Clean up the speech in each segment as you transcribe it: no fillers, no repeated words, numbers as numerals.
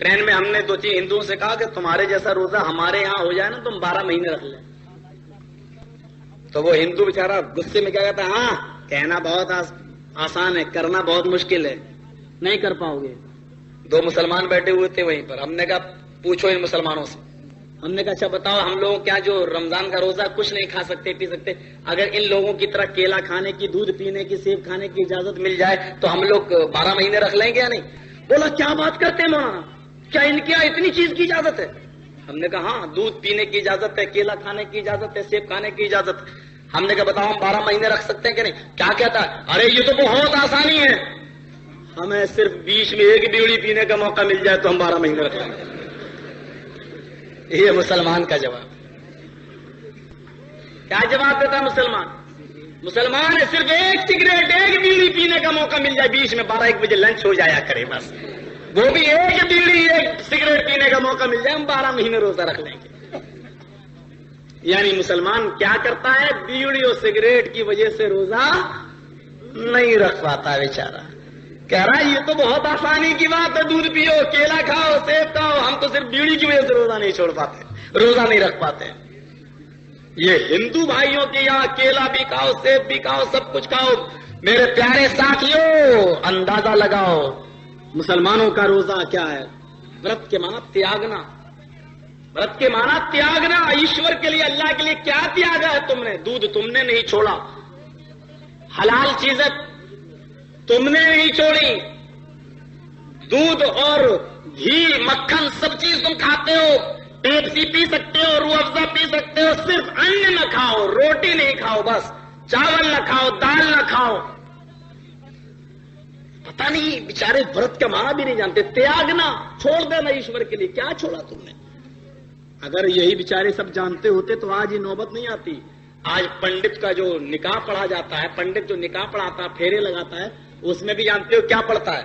Train میں ہم نے 2-3 ہندوؤں سے کہا کہ تمہارے جیسا روزہ ہمارے یہاں ہو جائے نا تم 12 مہینے رکھ لیں. تو وہ ہندو بیچارہ غصے میں کیا کہتا ہے, ہاں کہنا بہت آسان ہے, کرنا بہت مشکل ہے, نہیں کر پاؤ گے. 2 مسلمان بیٹھے ہوئے تھے وہیں پر. ہم نے کہا پوچھو ان مسلمانوں سے. ہم نے کہا اچھا بتاؤ, ہم لوگ کیا جو رمضان کا روزہ کچھ نہیں کھا سکتے پی سکتے, اگر ان لوگوں کی طرح کیلا کھانے کی, دودھ پینے کی, سیب کھانے کی اجازت مل جائے تو ہم لوگ 12 مہینے رکھ لیں گے یا نہیں؟ بولا کیا بات کرتے ہیں مولانا, کیا ان کے یہاں اتنی چیز کی اجازت ہے؟ ہم نے کہا ہاں, دودھ پینے کی اجازت ہے, کیلا کھانے کی اجازت ہے, سیب کھانے کی اجازت ہے. ہم نے کہا بتاؤ ہم 12 مہینے رکھ سکتے ہیں کہ نہیں؟ کیا کہتا ہے, ارے یہ تو بہت آسانی ہے, ہمیں صرف بیچ میں ایک بیڑی پینے کا موقع مل جائے تو ہم 12 مہینے رکھ لیں گے. یہ مسلمان کا جواب. کیا جواب دیتا مسلمان؟ مسلمان صرف ایک سگریٹ, ایک بیڑی پینے کا موقع مل جائے بیچ میں, 12-1 بجے لنچ ہو جایا کرے بس, وہ بھی ایک بیڑی ایک سگریٹ پینے کا موقع مل جائے, ہم 12 مہینے روزہ رکھ لیں گے. یعنی مسلمان کیا کرتا ہے, بیڑی اور سگریٹ کی وجہ سے روزہ نہیں رکھ پاتا بیچارہ. کہہ رہا ہے یہ تو بہت آسانی کی بات ہے, دودھ پیو, کیلا کھاؤ, سیب کھاؤ, ہم تو صرف بیڑی کی وجہ سے روزہ نہیں چھوڑ پاتے, روزہ نہیں رکھ پاتے. یہ ہندو بھائیوں کے یہاں کیلا بھی کھاؤ, سیب بھی کھاؤ, سب کچھ کھاؤ. میرے پیارے ساتھیوں اندازہ لگاؤ مسلمانوں کا روزہ کیا ہے. ورت کے معنی تیاگنا, ورت کے معنی تیاگنا. ایشور کے لیے, اللہ کے لیے کیا تیاگا ہے تم نے؟ دودھ تم نے نہیں چھوڑا, حلال چیزیں تم نے نہیں چھوڑی, دودھ اور گھی, مکھن سب چیز تم کھاتے ہو, پیپسی پی سکتے ہو, روح افزا پی سکتے ہو, صرف ان نہ کھاؤ, روٹی نہیں کھاؤ, بس چاول نہ کھاؤ, دال نہ کھاؤ. پتہ نہیں بیچارے ورت کا معنی بھی نہیں جانتے. تیاگنا, چھوڑ دینا ایشور کے لیے. کیا چھوڑا تم نے؟ اگر یہی بیچارے سب جانتے ہوتے تو آج یہ نوبت نہیں آتی. آج پنڈت کا جو نکاح پڑھا جاتا ہے, پنڈت جو نکاح پڑھاتا ہے, پھیرے لگاتا ہے, اس میں بھی جانتے ہو کیا پڑھتا ہے؟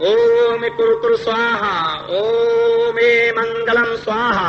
اوم کرکر سواہا, اوم منگلم سواہا,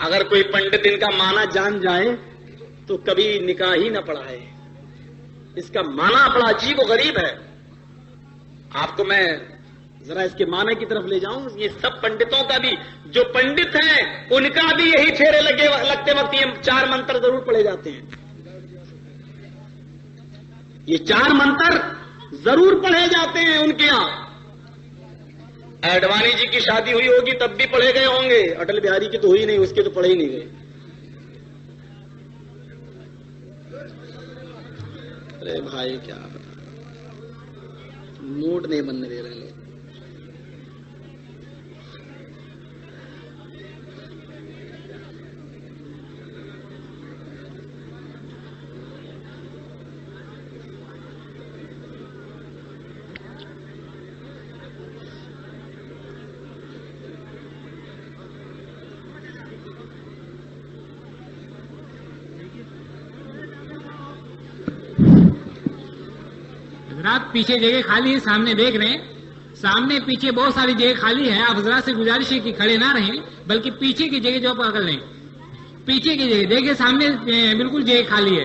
اگر کوئی پنڈت ان کا معنی جان جائے تو کبھی نکاح ہی نہ پڑھائے. اس کا معنی بڑا عجیب و غریب ہے. آپ کو میں ذرا اس کے معنی کی طرف لے جاؤں. یہ سب پنڈتوں کا بھی, جو پنڈت ہیں ان کا بھی یہی پھیرے لگتے وقت یہ 4 منتر ضرور پڑھے جاتے ہیں. یہ 4 منتر ضرور پڑھے جاتے ہیں ان کے یہاں. اڈوانی جی کی شادی ہوئی ہوگی تب بھی پڑھے گئے ہوں گے, اٹل بہاری کی تو ہوئی نہیں, اس کے تو پڑھے ہی نہیں گئے. ارے بھائی کیا موڈ نہیں بننے دے رہے لوگ. حضرات پیچھے جگہ خالی ہے, سامنے دیکھ رہے ہیں, سامنے پیچھے بہت ساری جگہ خالی ہے. آپ حضرات سے گزارش ہے کہ کھڑے نہ رہیں, بلکہ پیچھے کی جگہ جو پکڑ لیں. پیچھے کی جگہ دیکھیں, سامنے بالکل جگہ خالی ہے.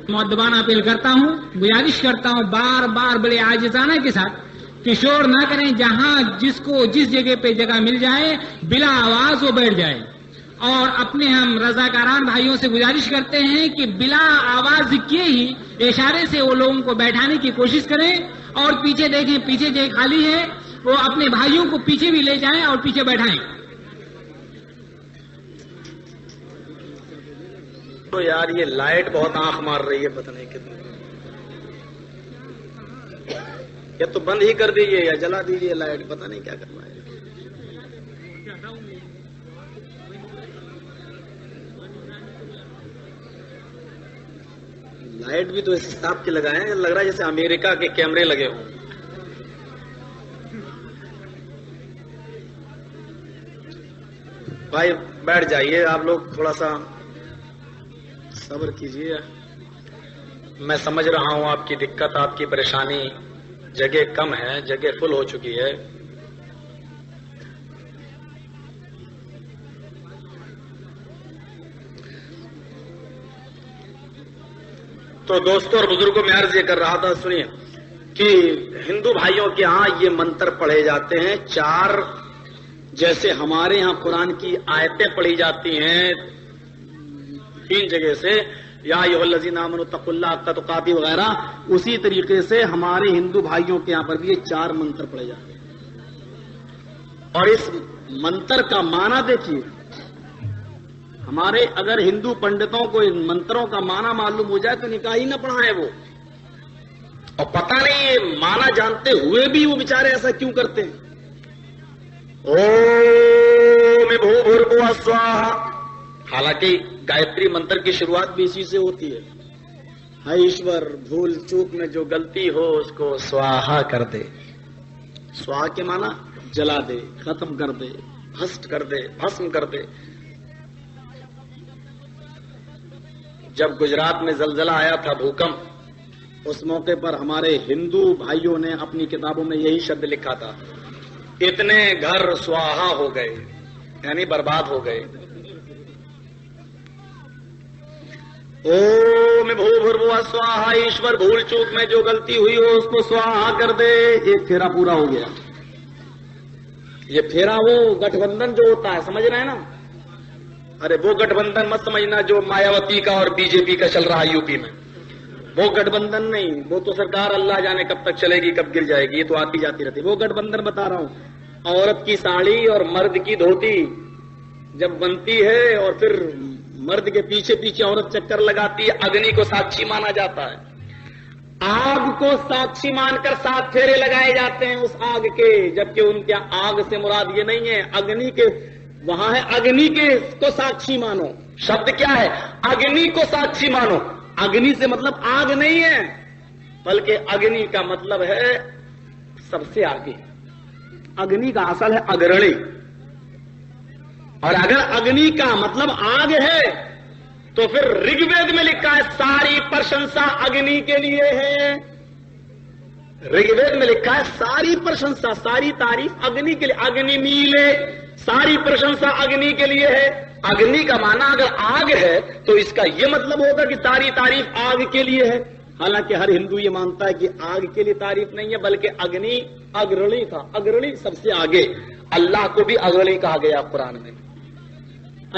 مؤدبانہ اپیل کرتا ہوں, گزارش کرتا ہوں بار بار بڑے عاجزانہ کے ساتھ کہ شور نہ کریں. جہاں جس کو جس جگہ پہ جگہ مل جائے بلا آواز وہ بیٹھ جائے. اور اپنے ہم رضاکاران بھائیوں سے گزارش کرتے ہیں کہ بلا آواز کیے ہی اشارے سے وہ لوگوں کو بیٹھانے کی کوشش کریں. اور پیچھے دیکھیں, پیچھے جگہ خالی ہے, وہ اپنے بھائیوں کو پیچھے بھی لے جائیں اور پیچھے بیٹھائیں. تو یار یہ لائٹ بہت آنکھ مار رہی ہے, پتہ نہیں کتنے. یا تو بند ہی کر دیجیے یا جلا دیجیے لائٹ, پتہ نہیں کیا کرنا ہے. لائٹ بھی تو اس حساب کے لگائے ہیں, لگ رہا ہے جیسے امریکہ کے کیمرے لگے ہوں. بھائی بیٹھ جائیے, آپ لوگ تھوڑا سا صبر کیجیے. میں سمجھ رہا ہوں آپ کی دقت, آپ کی پریشانی. جگہ کم ہے، جگہ فل ہو چکی ہے. تو دوستوں اور بزرگوں میں عرض یہ کر رہا تھا، سنیے کہ ہندو بھائیوں کے ہاں یہ منتر پڑھے جاتے ہیں 4، جیسے ہمارے یہاں قرآن کی آیتیں پڑھی جاتی ہیں 3 جگہ سے، یا ایھا الذین آمنوا اتقوا اللہ حق تقاتہ وغیرہ، اسی طریقے سے ہمارے ہندو بھائیوں کے یہاں پر بھی یہ 4 منتر پڑھے جاتے ہیں. اور اس منتر کا معنی دیکھیے، ہمارے اگر ہندو پنڈتوں کو ان منتروں کا معنی معلوم ہو جائے تو نکاح ہی نہ پڑھائیں وہ، اور پتہ نہیں یہ معنی جانتے ہوئے بھی وہ بیچارے ایسا کیوں کرتے ہیں. اوم بھوربھوہ سواہا، حالانکہ گایتری منتر کی شروعات بھی اسی سے ہوتی ہے. ہے ایشور، بھول چوک میں جو غلطی ہو اس کو سواہا کر دے. سواہا کے معنی جلا دے، ختم کر دے، بھسم کر دے، بھسم کر دے. جب گجرات میں زلزلہ آیا تھا، بھوکمپ، اس موقع پر ہمارے ہندو بھائیوں نے اپنی کتابوں میں یہی شبد لکھا تھا، اتنے گھر سواہا ہو گئے، یعنی برباد ہو گئے. اوم بھوربھوہ سواہا، ایشور بھول چوک میں جو غلطی ہوئی ہو اس کو سواہا کر دے. ایک پھیرا پورا ہو گیا. یہ پھیرا وہ گٹھ بندھن جو ہوتا ہے، سمجھ رہے ہیں نا؟ ارے وہ گٹھ بندھن مت سمجھنا جو مایاوتی کا اور بی جے پی کا چل رہا ہے یو پی میں. وہ گٹھ بندھن نہیں، وہ تو سرکار اللہ جانے کب تک چلے گی، کب گر جائے گی، یہ تو آتی جاتی رہتی. وہ گٹھ بندھن بتا رہا ہوں، عورت کی ساڑی اور مرد کی دھوتی جب بنتی ہے اور پھر مرد کے پیچھے پیچھے عورت چکر لگاتی ہے، اگنی کو ساکشی مانا جاتا ہے. آگ کو ساکشی مان کر 7 پھیرے لگائے جاتے ہیں اس آگ کے، جبکہ ان کے آگ سے مراد یہ نہیں ہے، اگنی کے وہاں ہے اگنی کے کو ساکشی مانو. شبد کیا ہے؟ اگنی کو ساکشی مانو. اگنی سے مطلب آگ نہیں ہے، بلکہ اگنی کا مطلب ہے سب سے آگے. اگنی کا اصل ہے اگرنی، اور اگر اگنی کا مطلب آگ ہے تو پھر رگ وید میں لکھا ہے ساری پرشنسا اگنی کے لیے ہے. رگ وید میں لکھا ہے ساری پرشنسا، ساری تعریف اگنی کے لیے. اگنی میلے، ساری پرشنسا اگنی کے لیے ہے. اگنی کا معنی اگر آگ ہے تو اس کا یہ مطلب ہوگا کہ ساری تعریف آگ کے لیے ہے. حالانکہ ہر ہندو یہ مانتا ہے کہ آگ کے لیے تعریف نہیں ہے، بلکہ اگنی اگرنی تھا، اگرنی سب سے آگے. اللہ کو بھی اگرنی کہا گیا قرآن میں.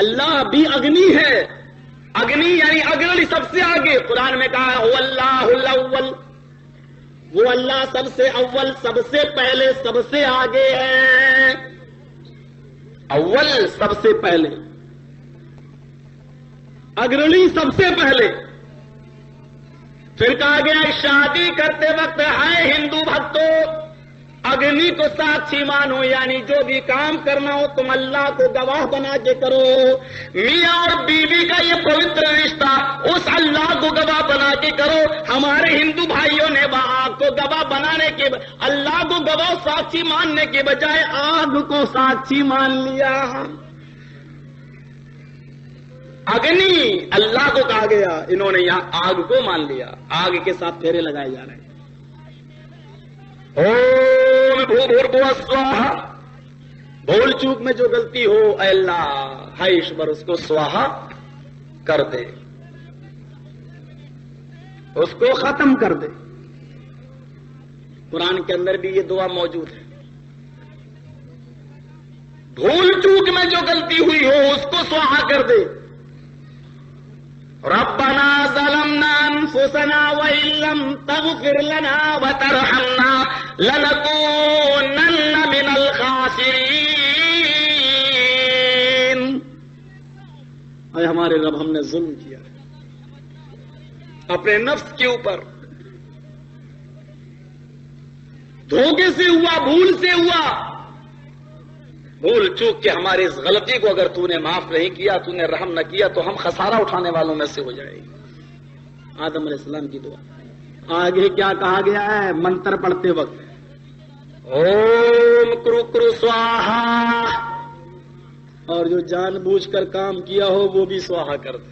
اللہ بھی اگنی ہے، اگنی یعنی اگرنی سب سے آگے. قرآن میں کہا هو اللہ الاول، وہ اللہ سب سے اول، سب سے پہلے، سب سے آگے ہے. اول سب سے پہلے، اگرنی سب سے پہلے. پھر کہا گیا شادی کرتے وقت ہے ہندو بھکتوں اگنی کو ساکشی مانو، یعنی جو بھی کام کرنا ہو تم اللہ کو گواہ بنا کے کرو. میاں اور بیوی کا یہ پوتر رشتہ اس اللہ کو گواہ بنا کے کرو. ہمارے ہندو بھائیوں نے آگ کو گواہ بنانے کے، اللہ کو گواہ ساکشی ماننے کے بجائے آگ کو ساکشی مان لیا. اگنی اللہ کو کہا گیا، انہوں نے یہاں آگ کو مان لیا. آگ کے ساتھ پھیرے لگائے جا رہے ہیں. اوم بھوربھوہ سواہا، بھول چوک میں جو غلطی ہو اے اللہ ہے ایشور اس کو سواہا کر دے، اس کو ختم کر دے. قرآن کے اندر بھی یہ دعا موجود ہے. بھول چوک میں جو غلطی ہوئی ہو اس کو سواہا کر دے. ربنا ظلمنا انفسنا وان لم تغفر لنا وترحمنا لنكونن من الخاسرین. اے ہمارے رب، ہم نے ظلم کیا اپنے نفس کے اوپر، دھوکے سے ہوا، بھول سے ہوا. بھول چوک کے ہماری اس غلطی کو اگر تو نے معاف نہیں کیا، تو نے رحم نہ کیا تو ہم خسارہ اٹھانے والوں میں سے ہو جائے گی. آدم علیہ السلام کی دعا. آگے کیا کہا گیا ہے منتر پڑھتے وقت؟ اوم کرو کرو سواہا، اور جو جان بوجھ کر کام کیا ہو وہ بھی سواہا کر دے.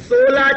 16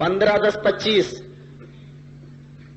15 10 25।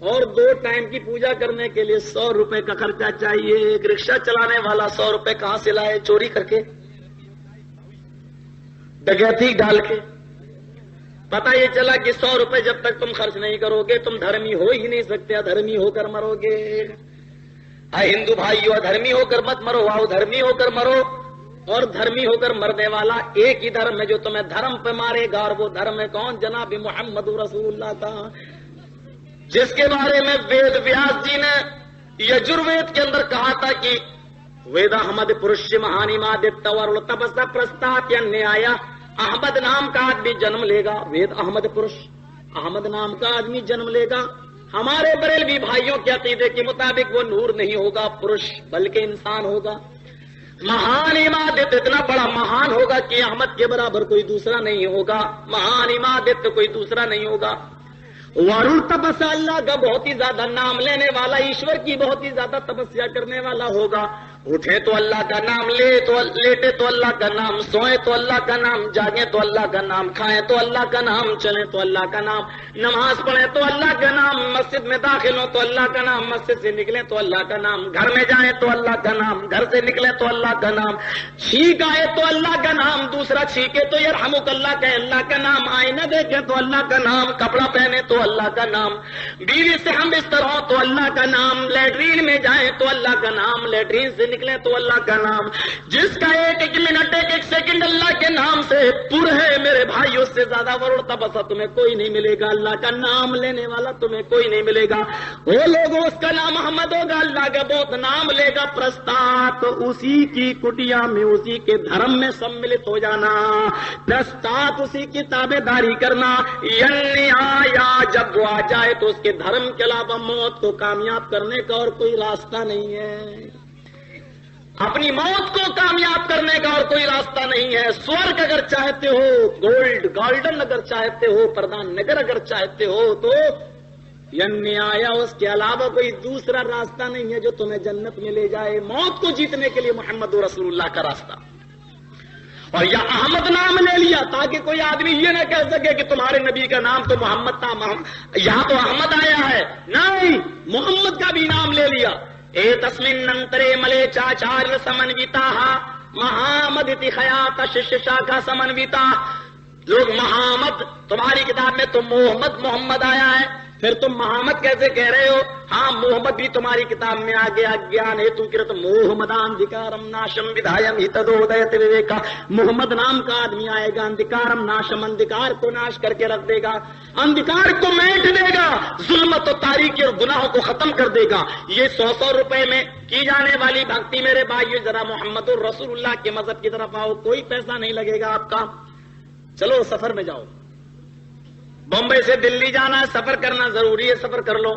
اور 2 ٹائم کی پوجا کرنے کے لیے 100 روپے کا خرچہ چاہیے. ایک رکشہ چلانے والا 100 روپے کہاں سے لائے؟ چوری کر کے، ڈکیتی ڈال کے. پتہ یہ چلا کہ 100 روپے جب تک تم خرچ نہیں کرو گے تم دھرمی ہو ہی نہیں سکتے، ادھرمی ہو کر مرو گے. ہندو بھائیو، ادھرمی ہو کر مت مرو، آؤ دھرمی ہو کر مرو. اور دھرمی ہو کر مرنے والا ایک ہی دھرم ہے جو تمہیں دھرم پہ مارے گا، اور وہ دھرم ہے کون؟ جناب محمد رسول اللہ کا، جس کے بارے میں وید ویاس جی نے یجروید کے اندر کہا تھا کہ وید احمد پرش مہانی مادت اور تپسا پرستات یا نیایا. احمد نام کا آدمی جنم لے گا، وید احمد پرش، احمد نام کا آدمی جنم لے گا. ہمارے بریلوی بھائیوں کے عقیدے کے مطابق وہ نور نہیں ہوگا پرش، بلکہ انسان ہوگا. مہان عمادت اتنا بڑا مہان ہوگا کہ احمد کے برابر کوئی دوسرا نہیں ہوگا. مہان عمادت کوئی دوسرا نہیں ہوگا. وارل تپسا، اللہ کا بہت ہی زیادہ نام لینے والا، ایشور کی بہت ہی زیادہ تپسیا کرنے والا ہوگا. اٹھے تو اللہ کا نام لے تو لیٹے تو اللہ کا نام، سوئے تو اللہ کا نام، جاگے تو اللہ کا نام، کھائیں تو اللہ کا نام، چلیں تو اللہ کا نام، نماز پڑھیں تو اللہ کا نام، مسجد میں داخل ہو تو اللہ کا نام، مسجد سے نکلیں تو اللہ کا نام، گھر میں جائیں تو اللہ کا نام، گھر سے نکلیں تو اللہ کا نام، چھینک آئے تو اللہ کا نام، دوسرا چھینکے تو یرحمک اللہ کا اللہ کا نام، آئینہ دیکھیں تو اللہ کا نام، کپڑا پہنے تو اللہ کا نام، بیوی سے ہم بستر ہوں تو اللہ کا نام، لیٹرین میں جائیں تو اللہ کا نام، لیٹرین سے نکلے تو اللہ کا نام. جس کا ایک ایک منٹ ایک ایک سیکنڈ اللہ کے نام سے پر ہے میرے بھائی، اس سے زیادہ ورڑتا بسا تمہیں کوئی نہیں ملے گا. اللہ کا نام لینے والا تمہیں کوئی نہیں ملے گا. وہ لوگ اس کا نام محمد ہوگا، اللہ کا بہت نام لے گا. پرستات اسی کی کٹیا میں، اسی کے دھرم میں سملت ہو جانا، پرستات اسی کی تابع داری کرنا. یعنی آیا جب وہ آ جائے تو اس کے دھرم کے علاوہ موت کو کامیاب کرنے کا اور کوئی راستہ نہیں ہے. اپنی موت کو کامیاب کرنے کا اور کوئی راستہ نہیں ہے. سورگ اگر چاہتے ہو، گولڈن اگر چاہتے ہو، پردان نگر اگر چاہتے ہو تو یعنی آیا اس کے علاوہ کوئی دوسرا راستہ نہیں ہے جو تمہیں جنت میں لے جائے. موت کو جیتنے کے لیے محمد رسول اللہ کا راستہ. اور یا احمد نام لے لیا تاکہ کوئی آدمی یہ نہ کہہ سکے کہ تمہارے نبی کا نام تو محمد تھا، یہاں تو احمد آیا ہے. نہیں، محمد کا بھی نام لے لیا. اے تسمن ننترے ملے چاچار سمنویتا مہامدتی خیات ششا کا سمنویتا. لوگ محمد، تمہاری کتاب میں تو محمد آیا ہے، پھر تم محمد کیسے کہہ رہے ہو؟ ہاں، محمد بھی تمہاری کتاب میں آ گیا. گیان ہیتو کرت محمدان دھکارم ناشم ودھایم ہتدودیت وویکا. محمد نام کا آدمی آئے گا، اندھکارم ناشم، اندھکار کو ناش کر کے رکھ دے گا، اندھکار کو میٹ دے گا، ظلمت و تاریکی اور گناہوں کو ختم کر دے گا. یہ 100 روپے میں کی جانے والی بھکتی میرے بھائیو، ذرا محمد الرسول اللہ کے مذہب کی طرف آؤ. کوئی پیسہ نہیں لگے گا آپ کا. چلو سفر میں جاؤ. بمبئی سے دلی جانا ہے، سفر کرنا ضروری ہے، سفر کر لو.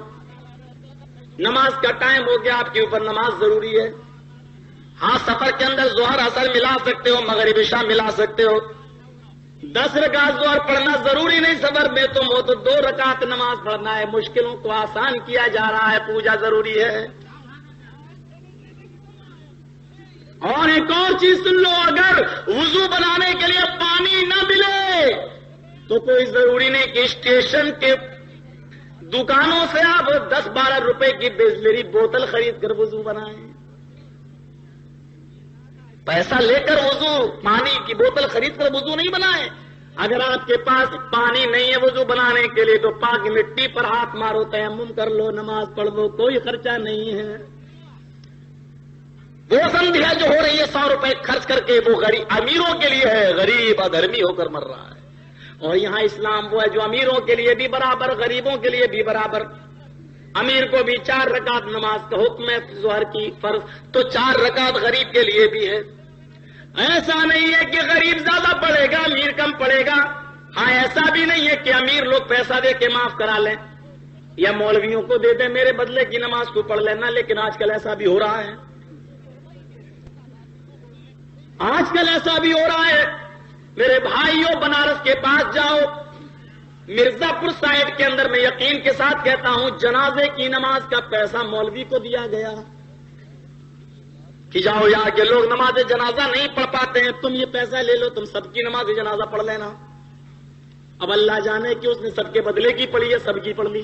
نماز کا ٹائم ہو گیا، آپ کے اوپر نماز ضروری ہے. ہاں، سفر کے اندر ظہر اثر ملا سکتے ہو، مغرب عشاء ملا سکتے ہو. 10 رکعت ظہر پڑھنا ضروری نہیں. سفر میں تم ہو تو 2 رکعت نماز پڑھنا ہے. مشکلوں کو آسان کیا جا رہا ہے، پوجا ضروری ہے. اور ایک اور چیز سن لو، اگر وضو بنانے کے لیے پانی نہ ملے تو کوئی ضروری نہیں کہ اسٹیشن کے دکانوں سے آپ 10-12 روپے کی بسلری بوتل خرید کر وضو بنائیں. پیسہ لے کر وضو، پانی کی بوتل خرید کر وضو نہیں بنائیں. اگر آپ کے پاس پانی نہیں ہے وضو بنانے کے لیے تو پاک مٹی پر ہاتھ مارو، تیمم کر لو، نماز پڑھ لو، کوئی خرچہ نہیں ہے. وہ سندھیا جو ہو رہی ہے 100 روپے خرچ کر کے، وہ غریب امیروں کے لیے ہے، غریب ادھرمی ہو کر مر رہا ہے. اور یہاں اسلام وہ ہے جو امیروں کے لیے بھی برابر، غریبوں کے لیے بھی برابر. امیر کو بھی 4 رکعت نماز کا حکم ہے ظہر کی فرض، تو 4 رکعت غریب کے لیے بھی ہے. ایسا نہیں ہے کہ غریب زیادہ پڑھے گا امیر کم پڑھے گا. ہاں، ایسا بھی نہیں ہے کہ امیر لوگ پیسہ دے کے معاف کرا لیں یا مولویوں کو دے دیں میرے بدلے کی نماز کو پڑھ لینا. لیکن آج کل ایسا بھی ہو رہا ہے، آج کل ایسا بھی ہو رہا ہے. میرے بھائیوں، بنارس کے پاس جاؤ، مرزا پور سائڈ کے اندر، میں یقین کے ساتھ کہتا ہوں، جنازے کی نماز کا پیسہ مولوی کو دیا گیا کہ جاؤ، یہاں کے لوگ نماز جنازہ نہیں پڑھ پاتے ہیں، تم یہ پیسہ لے لو، تم سب کی نماز جنازہ پڑھ لینا. اب اللہ جانے کہ اس نے سب کے بدلے کی پڑھی ہے، سب کی پڑھ لی.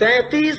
33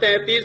33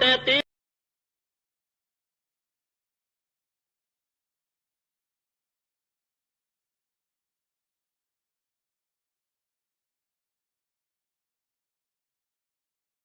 33